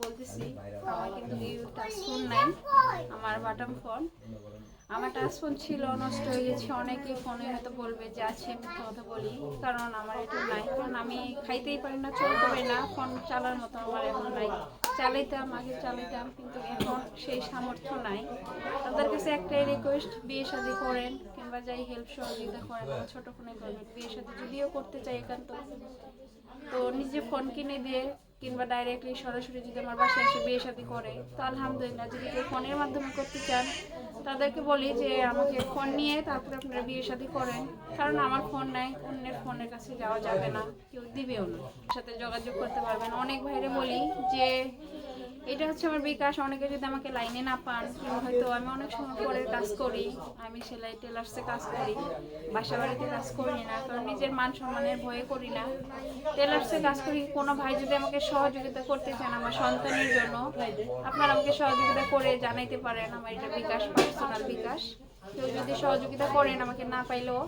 বলতেছি, আমার কিন্তু টাচ ফোন নাই, আমার বাটন ফোন। আমার টাচ ফোন ছিল, নষ্ট হয়ে গেছে। অনেকেই ফোনে হয়তো বলবে যে আছে, মিথ্যা কথা বলি, কারণ আমার এটা নাই। কারণ আমি খাইতেই পারি না, চলতে পারি না, ফোন চালার মতো আমার এখন নাই। চালাইতাম, আগে চালাইতাম, কিন্তু এখন সেই সামর্থ্য নাই। তাদের কাছে একটাই রিকোয়েস্ট, বিয়ে শাদী করেন কিংবা যাই হেল্প সহযোগিতা করেন, ছোটো ফোনে করবেন। বিয়ে শাদী যদিও করতে চাই একান্ত, তো নিজে ফোন কিনে দিয়ে কিংবা ডাইরেক্টলি সরাসরি যদি আমার বাসায় এসে বিয়ে শাদী করে তো আলহামদুলিল্লাহ। যদি কেউ ফোনের মাধ্যমে করতে চান তাদেরকে বলি যে আমাকে ফোন নিয়ে তারপরে আপনারা বিয়ে শাদী করেন, কারণ আমার ফোন নাই, অন্যের ফোনের কাছে যাওয়া যাবে না, কেউ দিবেও না। সাথে যোগাযোগ করতে পারবেন। অনেক ভাইরে বলি যে এটা হচ্ছে আমার বিকাশ, অনেকে যদি আমাকে লাইনে না পান কিংবা হয়তো আমি অনেক সময় পরের কাজ করি, আমি সেলাই টেলার্সে কাজ করি, বাসা বাড়িতে কাজ করি না, কারণ নিজের মান সম্মানের ভয়ে করি না। টেলার্সে কাজ করি। কোনো ভাই যদি আমাকে সহযোগিতা করতে চান আমার সন্তানের জন্য, আপনারা আমাকে সহযোগিতা করে জানাইতে পারেন। আমার এটা বিকাশ, পার্সোনাল বিকাশ। কেউ যদি সহযোগিতা করেন, আমাকে না পাইলেও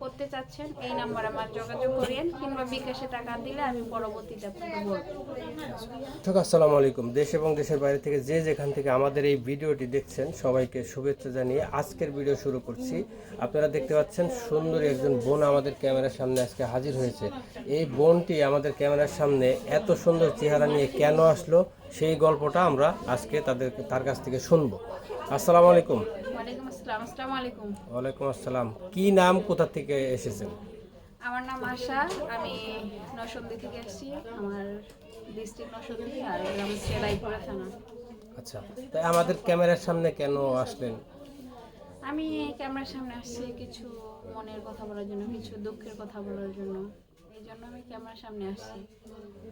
করতে চাচ্ছেন, এই নাম্বার আমার যোগাযোগ করেন, কিংবা বিকাশে টাকা দিলে আমি পরবর্তীতে আপনাকে বলবো। আসসালামু আলাইকুম। দেশ এবং দেশের বাইরে থেকে যে যেখান থেকে আমাদের এই ভিডিওটি দেখছেন সবাইকে শুভেচ্ছা জানিয়ে আজকের ভিডিও শুরু করছি। আপনারা দেখতে পাচ্ছেন সুন্দরী একজন বোন আমাদের ক্যামেরার সামনে আজকে হাজির হয়েছে। এই বোনটি আমাদের ক্যামেরার সামনে এত সুন্দর চেহারা নিয়ে কেন আসলো সেই গল্পটা আমরা আজকে তার কাছ থেকে শুনবো। আসসালামু আলাইকুম। ওয়ালাইকুম আসসালাম। আসসালামু আলাইকুম। ওয়ালাইকুম আসসালাম। কি নাম, কোথা থেকে এসেছেন? আমার নাম আশা, আমি নরসিংদী থেকে আসছি। আমার ডিস্ট্রিক্ট নরসিংদী, আর গ্রাম রায়পুরা থানা। আচ্ছা, তাই আমাদের ক্যামেরার সামনে কেন আসলেন? আমি ক্যামেরার সামনে আসছি কিছু মনের কথা বলার জন্য, কিছু দুঃখের কথা বলার জন্য, এই জন্য আমি ক্যামেরার সামনে আসছি।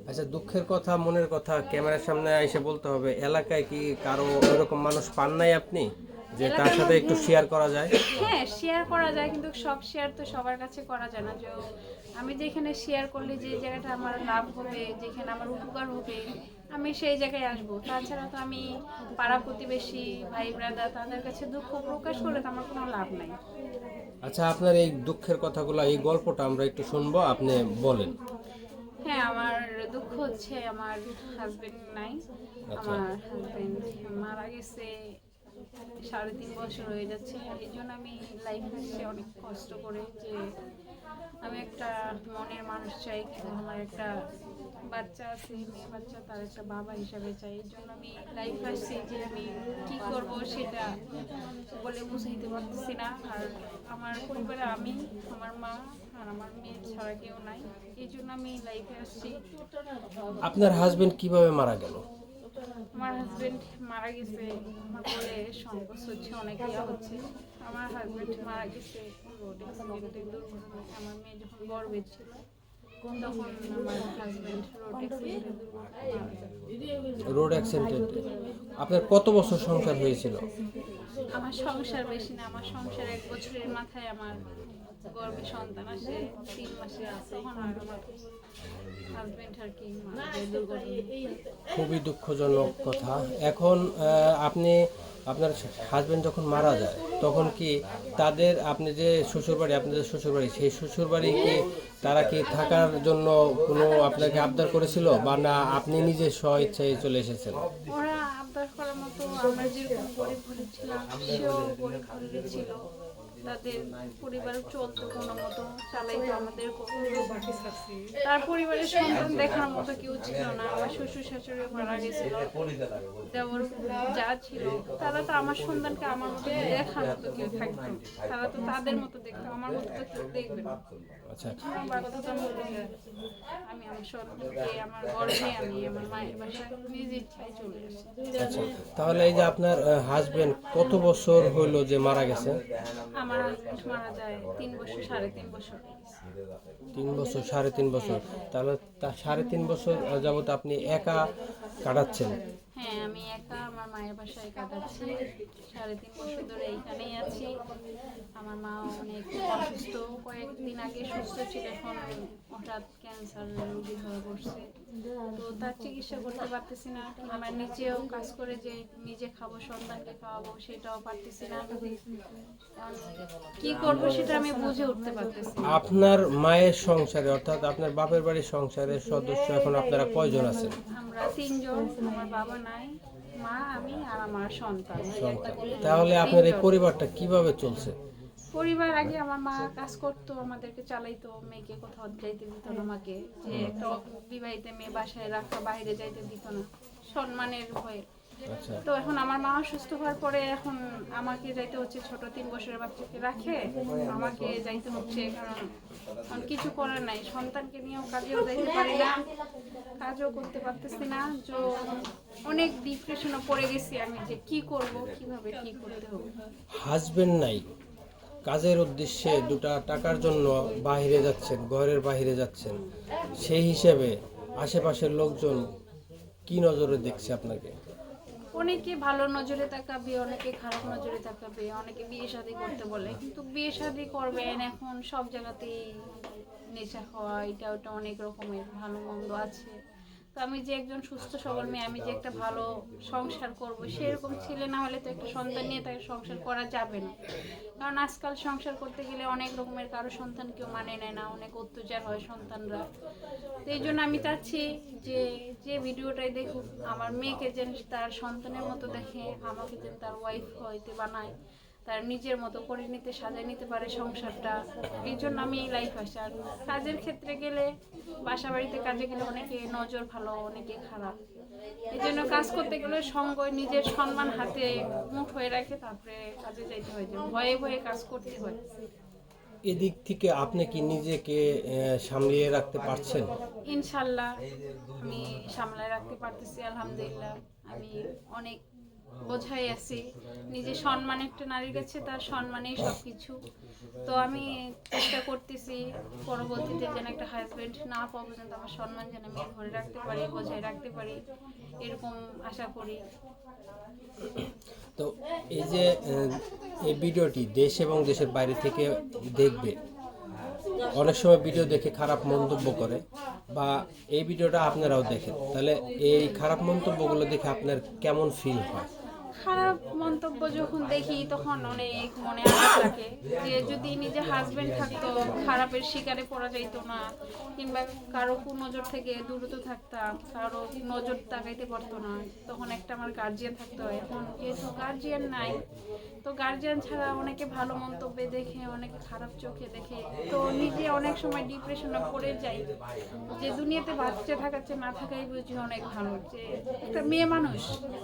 আচ্ছা, দুঃখের কথা, মনের কথা ক্যামেরার সামনে এসে বলতে হবে। এলাকায় কি কারো এরকম মানুষ পান নাই আপনি যে তার সাথে একটু শেয়ার করা যায়? হ্যাঁ, শেয়ার করা যায়, কিন্তু সব শেয়ার তো সবার কাছে করা যায় না। যে আমি যেখানে শেয়ার করলে যে জায়গাটা আমার লাভ হবে, যেখানে আমার উপকার হবে, আমি সেই জায়গায় আসবো। তাছাড়া তো আমি পাড়া প্রতিবেশী, ভাই ব্রাদার, তাদের কাছে দুঃখ প্রকাশ করলে তো আমার কোনো লাভ নাই। আচ্ছা, আপনার এই দুঃখের কথাগুলো, এই গল্পটা আমরা একটু শুনবো, আপনি বলেন। হ্যাঁ, আমার দুঃখ হচ্ছে আমার হাজবেন্ড নাই। আমার হাজবেন্ড মারা গেছে 3.5 বছর হয়ে যাচ্ছে। এই জন্য আমি লাইফ আসছে অনেক কষ্ট করে, যে আমি একটা মনের মানুষ চাই, কিন্তু আমার একটা বাচ্চা আছে, মেয়ে বাচ্চা, তার একটা বাবা হিসাবে চাই। এই জন্য আমি লাইফ আসছি, যে আমি কি করব সেটা বলে বুঝাইতে পারতেছি না। আর আমার পরিবারে আমি, আমার মা আর আমার মেয়ে ছাড়া কেউ নাই। এই জন্য আমি লাইফে আসছি। আপনার হাজবেন্ড কিভাবে মারা গেল? আমার হাজবেন্ড মারা গেছে, আমার বলে সংকোচ হচ্ছে, অনেক ইয়া হচ্ছে। আমার হাজবেন্ড মারা গেছে রোড অ্যাক্সিডেন্টে, দুর্ঘটনায়। আমার মেয়ে যখন গর্ভে ছিল তখন আমার হাজবেন্ড রোড অ্যাক্সিডেন্টে দুর্ঘটনা। রোড অ্যাক্সিডেন্টে। আপনার কত বছর সংসার হয়েছিল? আমার সংসার বেশি না, আমার সংসার 1 বছরের মাথায় আমার গর্ভে সন্তান আসে, 3 মাসে তখন আর আমার হাজবেন্ড আর কি মারা যায় দুর্ঘটনায়। খুবই দুঃখজনক কথা। এখন আপনার হাজবেন্ড যখন মারা যায় তখন কি আপনি যে শ্বশুরবাড়ি, আপনাদের শ্বশুরবাড়ি, সেই শ্বশুরবাড়ি কি তারা কি থাকার জন্য কোনো আপনাকে আবদার করেছিল, বা না আপনি নিজে স্ব ইচ্ছায় চলে এসেছেন? ওরা আবদার করার মতো, আমরা যেরকম গরিব ঘরে ছিলাম সেও গরিব ঘরে ছিল। তাদের পরিবার চলতো কোনো মতো, চালাইতো আমাদের। তার পরিবারের সন্তান দেখার মতো কেউ ছিল না। আমার শ্বশুর শাশুড়ি মারা গেছিল, দেবর যা ছিল, তারা তো আমার সন্তানকে আমার মতো দেখার মতো কেউ থাকতো। তারা তো তাদের মতো দেখতো, আমার মতো তো কেউ দেখবে না। আচ্ছা, আমার বাধ্যতামূলক আমি আমার সন্তানকে আমার গর্ভে আমি আমার মায়ের বাসায় নিজ ইচ্ছায় চলে আসি। আচ্ছা, তাহলে এই যে আপনার হাজবেন্ড কত বছর হইলো যে মারা গেছে? আমার হাজবেন্ড মারা যায় 3 বছর, 3.5 বছর। 3 বছর, 3.5 বছর। তাহলে তা 3.5 বছর যাবত আপনি একা কাটাচ্ছেন? হ্যাঁ, আমি একা, আমার মায়ের বাসায় কাটাচ্ছি। 3.5 বছর ধরে এইখানেই আছি। আমার মা অনেক অসুস্থ, কয়েকদিন আগে সুস্থ ছিল, এখন হঠাৎ ক্যান্সার রোগী হয়ে পড়ছে। তো তার চিকিৎসা করতে পারতেছি না, আমার নিজেও কাজ করে যে নিজে খাবো, সন্তানকে খাওয়াবো, সেটাও পারতেছি না। এখন কি করবো সেটা আমি বুঝে উঠতে পারতেছি না। আপনার মায়ের সংসারে অর্থাৎ আপনার বাপের বাড়ির সংসারের সদস্য এখন আপনারা কয়জন আছেন? আমরা 3 জন, আমার বাবা নাই, মা, আমি আর আমার সন্তান। তাহলে আপনার এই পরিবারটা কিভাবে চলছে? পরিবার আগে আমার মা কাজ করতো, আমাদেরকে চালাইতো, মেয়েকে কোথাও যাইতে দিত না, আমাকে যে একটা বিবাহিত মেয়ে বাসায় রাখা, বাইরে যাইতে দিত না সম্মানের ভয়ে। আচ্ছা, তো এখন আমার মা অসুস্থ হওয়ার পরে এখন আমাকে যাইতে হচ্ছে, ছোট 3 বছরের বাচ্চাকে রাখে আমাকে যাইতে হচ্ছে, কারণ এখন কিছু করার নাই, সন্তানকে নিয়েও কাজেও যাইতে পারি না, কাজও করতে পারতেছি না। তো অনেক ডিপ্রেশনে পড়ে গেছি আমি, যে কি করব, কিভাবে কি করতে হবে। হাজবেন্ড নাই, কাজের উদ্দেশ্যে 2টা টাকার জন্য বাইরে যাচ্ছেন, ঘরের বাইরে যাচ্ছেন, সেই হিসেবে আশেপাশের লোকজন কি নজরে দেখছে আপনাকে? অনেকে ভালো নজরে তাকাবে, অনেকে খারাপ নজরে তাকাবে, অনেকে বিয়ে শাদী করতে বলে, কিন্তু বিয়ে শাদী করবেন এখন সব জায়গাতেই নেশা খাওয়া, এটা ওটা অনেক রকমের ভালো মন্দ আছে। তো আমি যে একজন সুস্থ সবল মেয়ে, আমি যে একটা ভালো সংসার করব, সেরকম ছেলে না হলে তো একটা সন্তান নিয়ে তাকে সংসার করা যাবে না। কারণ আজকাল সংসার করতে গেলে অনেক রকমের, কারো সন্তান কেউ মানে নেয় না, অনেক অত্যাচার হয় সন্তানরা। তো এই জন্য আমি চাচ্ছি যে যে ভিডিওটাই দেখুক, আমার মেয়েকে যেন তার সন্তানের মতো দেখে, আমাকে যেন তার ওয়াইফ হইতে বানায়, তার নিজের মতো করে নিতে, সাজায় নিতে পারে সংসারটা। এই জন্য আমি এই লাইফ আসি। আর কাজের ক্ষেত্রে গেলে, বাসা বাড়িতে কাজে গেলে অনেকে নজর ভালো, অনেকে খারাপ। এই জন্য কাজ করতে গেলে সঙ্গ, নিজের সম্মান হাতে মুঠ হয়ে রাখে, তারপরে কাজে যাইতে হয়, যে ভয়ে ভয়ে কাজ করতে হয়। এদিক থেকে আপনি কি নিজেকে সামলিয়ে রাখতে পারছেন? ইনশাল্লাহ আমি সামলায় রাখতে পারতেছি, আলহামদুলিল্লাহ। আমি অনেক বোঝাই আছি, নিজের সম্মান একটা নারীর কাছে তার সম্মানেই সবকিছু। তো আমি চেষ্টা করতেছি পরবর্তীতে যেন একটা হাজবেন্ড না পাওয়া পর্যন্ত আমার সম্মান যেন আমি ধরে রাখতে পারি, বজায় রাখতে পারি, এরকম আশা করি। তো এই যে এই ভিডিওটি দেশ এবং দেশের বাইরে থেকে দেখবে, অনেক সময় ভিডিও দেখে খারাপ মন্তব্য করে, বা এই ভিডিওটা আপনারাও দেখেন, তাহলে এই খারাপ মন্তব্যগুলো দেখে আপনার কেমন ফিল হয়? খারাপ মন্তব্য যখন দেখি তখন অনেক মনে আঘাত লাগে, যে যদি নিজের হাজবেন্ড থাকতো, খারাপের শিকারে পড়া যাইতো না, কিংবা কারো কুনজর থেকে দূরত থাকতাম, কারো নজর তাকাইতে পারতো না, তখন একটা আমার গার্জিয়ান থাকতো। এখন যেহেতু গার্জিয়ান নাই, তো গার্জিয়ান ছাড়া অনেকে ভালো মন্তব্যে দেখে, অনেকে খারাপ চোখে দেখে, তো নিজে অনেক সময় ডিপ্রেশনে পড়ে যাই, যে দুনিয়াতে বাচ্চা থাকাচ্ছে না থাকাই বুঝি অনেক ভালো। যে একটা মেয়ে মানুষ,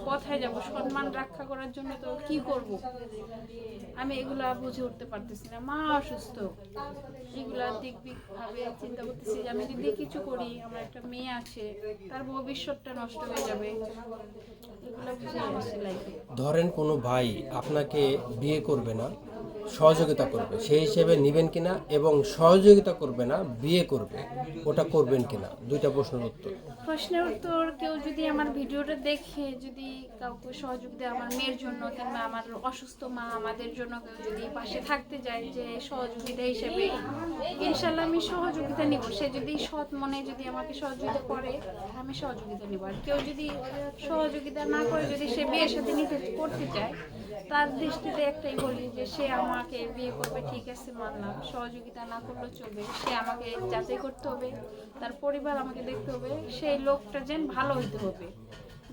কোথায় যাবো, সম্মান রক্ষা করার জন্য তো কি করব, আমি এগুলা বুঝে উঠতে পারতেছি না। মা অসুস্থ, এগুলা দিক ভাবে চিন্তা করতেছি যে আমি যদি কিছু করি, আমার একটা মেয়ে আছে, তার ভবিষ্যৎটা নষ্ট হয়ে যাবে, এগুলা বুঝে আসছে লাইফে। ধরেন কোনো ভাই আপনাকে বিয়ে করবে না, সহযোগিতা করবে, সেই হিসেবে নেবেন কিনা, এবং সহযোগিতা করবে না, বিয়ে করবে, ওটা করবেন কিনা? 2টা প্রশ্নের উত্তর। প্রশ্নের উত্তর, কেউ যদি আমার ভিডিওটা দেখে যদি কাউকে সহযোগ দেয় আমার মেয়ের জন্য, কিংবা আমার অসুস্থ মা আমাদের জন্য কেউ যদি পাশে থাকতে যায় যে সহযোগিতা হিসেবে, ইনশাল্লাহ আমি সহযোগিতা নিব। সে যদি সৎ মনে যদি আমাকে সহযোগিতা করে, আমি সহযোগিতা নিব। আর কেউ যদি সহযোগিতা না করে, যদি সে বিয়ের সাথে করতে চায়, তার দৃষ্টিতে একটাই বলি যে সে আমাকে বিয়ে করবে, ঠিক আছে মানলাম, সহযোগিতা না করলেও চলবে, সে আমাকে যাচাই করতে হবে, তার পরিবার আমাকে দেখতে হবে, সেই লোকটা যেন ভালো হইতে হবে।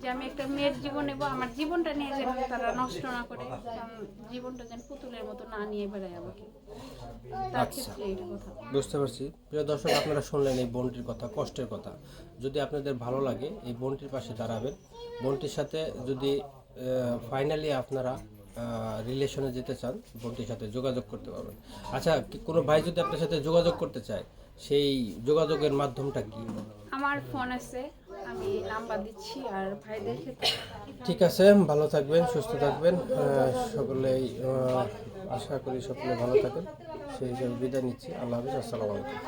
যে আমি একটা মেয়ের জীবন নেবো, আমার জীবনটা নিয়ে যেন তারা নষ্ট না করে, কারণ জীবনটা যেন পুতুলের মতো না নিয়ে বেড়ায় আমাকে, তার ক্ষেত্রে এইটা কথা। বুঝতে পারছি। প্রিয় দর্শক, আপনারা শুনলেন এই বোনটির কথা, কষ্টের কথা। যদি আপনাদের ভালো লাগে, এই বোনটির পাশে দাঁড়াবেন। বোনটির সাথে যদি ফাইনালি আপনারা রিলেশনে যেতে চান, বোনটির সাথে যোগাযোগ করতে পারবেন। আচ্ছা, কোনো ভাই যদি আপনার সাথে যোগাযোগ করতে চায়, সেই যোগাযোগের মাধ্যমটা কি? আমার ফোন আছে, আমি নাম্বার দিচ্ছি। আর ভাইদের ক্ষেত্রে ঠিক আছে, ভালো থাকবেন, সুস্থ থাকবেন, সকলেই আশা করি সকলে ভালো থাকেন। সেই হিসেবে বিদায় নিচ্ছি। আল্লাহ হাফিজ, আসসালামু আলাইকুম।